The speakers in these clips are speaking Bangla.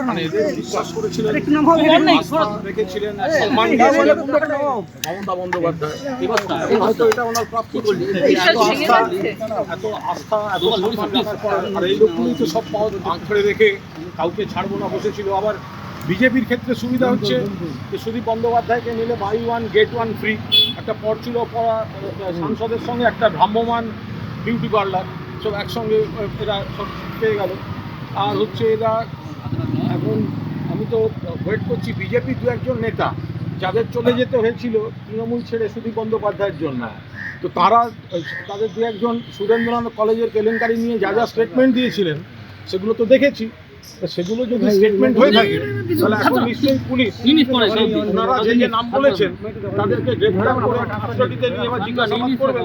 মানে এদের বিশ্বাস করেছিলেন, আস্থা রেখেছিলেন, সম্মান মমতা বন্দ্যোপাধ্যায়। এখন হয়তো এটা ওনার প্রাপ্তি করলেন, এত আস্থা এত সম্মান রাখার পর। আর এই লোকগুলোই তো সব পথ আঁকড়ে রেখে কাউকে ছাড়বো না বসেছিল। আবার বিজেপির ক্ষেত্রে সুবিধা হচ্ছে যে সুদীপ বন্দ্যোপাধ্যায়কে নিলে buy one get one free, একটা পরচুলো পড়া সাংসদের সঙ্গে একটা ভ্রাম্যমান বিউটি পার্লার সব একসঙ্গে এরা সব পেয়ে গেল। আর হচ্ছে এরা এখন আমি তো ওয়েট করছি বিজেপি দু একজন নেতা যাদের চলে যেতে হয়েছিল তৃণমূল ছেড়ে সুদীপ বন্দ্যোপাধ্যায়ের জন্য, তো তারা তাদের দু একজন সুরেন্দ্রনাথ কলেজের কেলেঙ্কারি নিয়ে যা যা স্টেটমেন্ট দিয়েছিলেন সেগুলো তো দেখেছি। সেগুলো যদি স্টেটমেন্ট হয়ে থাকে তাহলে এখন নিশ্চয়ই পুলিশ ওনারা যে যে নাম বলেছেন তাদেরকে গ্রেফতার করে কাস্টডিতে নিয়ে এবার জিজ্ঞাসাবাদ করবেন।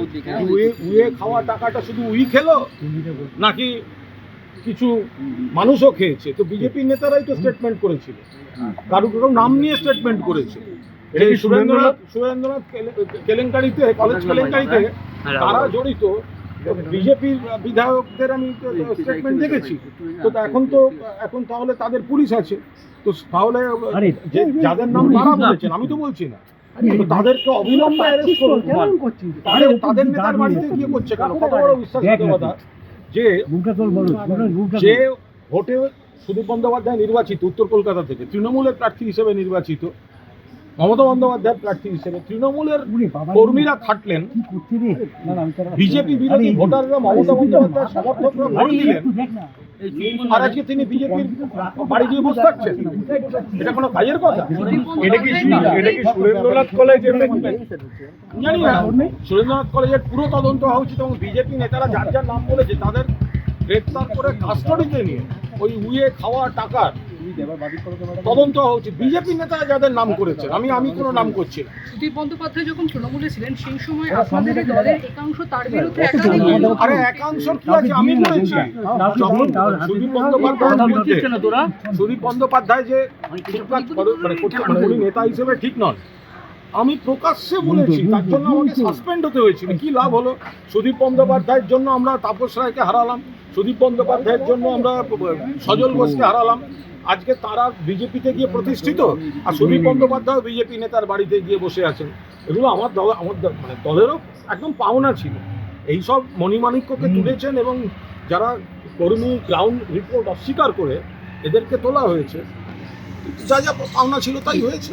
উয়ে খাওয়া টাকাটা শুধু উই খেলো নাকি কিছু মানুষও খেয়েছে? তো বিজেপির নেতারাই তো স্টেটমেন্ট করেছিল, কারো নাম নিয়ে স্টেটমেন্ট করেছে। এই সুরেন্দ্রনাথ কেলেঙ্কারিতে, কলেজ কেলেঙ্কারিতে তারা জড়িত বিজেপির বিধায়কদের আমি স্টেটমেন্ট দেখেছি। তো এখন তাহলে তাদের পুলিশ আছে, তো তাহলে যাদের নাম তারা বলেছেন, আমি তো বলছি না, তাদেরকে অবিলম্বে অ্যারেস্ট করুন। তাদের নেতার বাড়িতে গিয়ে করছে কেন? কত বড় বিশ্বাসঘাতকতা যে ভোটে সুদীপ বন্দ্যোপাধ্যায় নির্বাচিত উত্তর কলকাতা থেকে, তৃণমূলের প্রার্থী হিসেবে নির্বাচিত, মমতা বন্দ্যোপাধ্যায়ের প্রার্থী হিসেবে তৃণমূলের কর্মীরা খাটলেন, বিজেপি বিরোধী ভোটাররা মমতা বন্দ্যোপাধ্যায়ের সমর্থকরা ভোট দিলেন, আর আজকে তিনি বিজেপির বাড়ি গিয়ে বসে থাকছেন। এটা কোনো কাজের কথা? এটা কি সুরেন্দ্রনাথ কলেজ? জানি না, সুরেন্দ্রনাথ কলেজের পুরো তদন্ত হওয়া উচিত এবং বিজেপি নেতারা যার যার নাম বলেছে তাদের গ্রেপ্তার করে কাস্টডিতে নিয়ে ওই উইয়ে খাওয়া টাকার তদন্ত হওয়া উচিত। বিজেপি নেতারা যাদের নাম করেছেন, আমি কোনো নাম করছি না। সুদীপ বন্দ্যোপাধ্যায় যখন তৃণমূলে ছিলেন সেই সময় আপনাদের দলের একাংশ তার বিরুদ্ধে আরে একাংশ কি আছে? আমি বলেছি সুদীপ বন্দ্যোপাধ্যায় যে উনি নেতা হিসেবে ঠিক নন, আমি প্রকাশ্যে বলেছি, তার জন্য আমাকে সাসপেন্ড হতে হয়েছিল। কি লাভ হলো? সুদীপ বন্দ্যোপাধ্যায়ের জন্য আমরা তাপস রায়কে হারালাম, সুদীপ বন্দ্যোপাধ্যায়ের জন্য আমরা সজল ঘোষকে হারালাম। আজকে তারা বিজেপিতে গিয়ে প্রতিষ্ঠিত, আর সুদীপ বন্দ্যোপাধ্যায় বিজেপি নেতার বাড়িতে গিয়ে বসে আছেন। এগুলো আমার দলেরও একদম পাওনা ছিল। এইসব মণিমাণিক্যকে তুলেছেন এবং যারা কর্মী গ্রাউন্ড রিপোর্ট অস্বীকার করে এদেরকে তোলা হয়েছে, যা যা পাওনা ছিল তাই হয়েছে।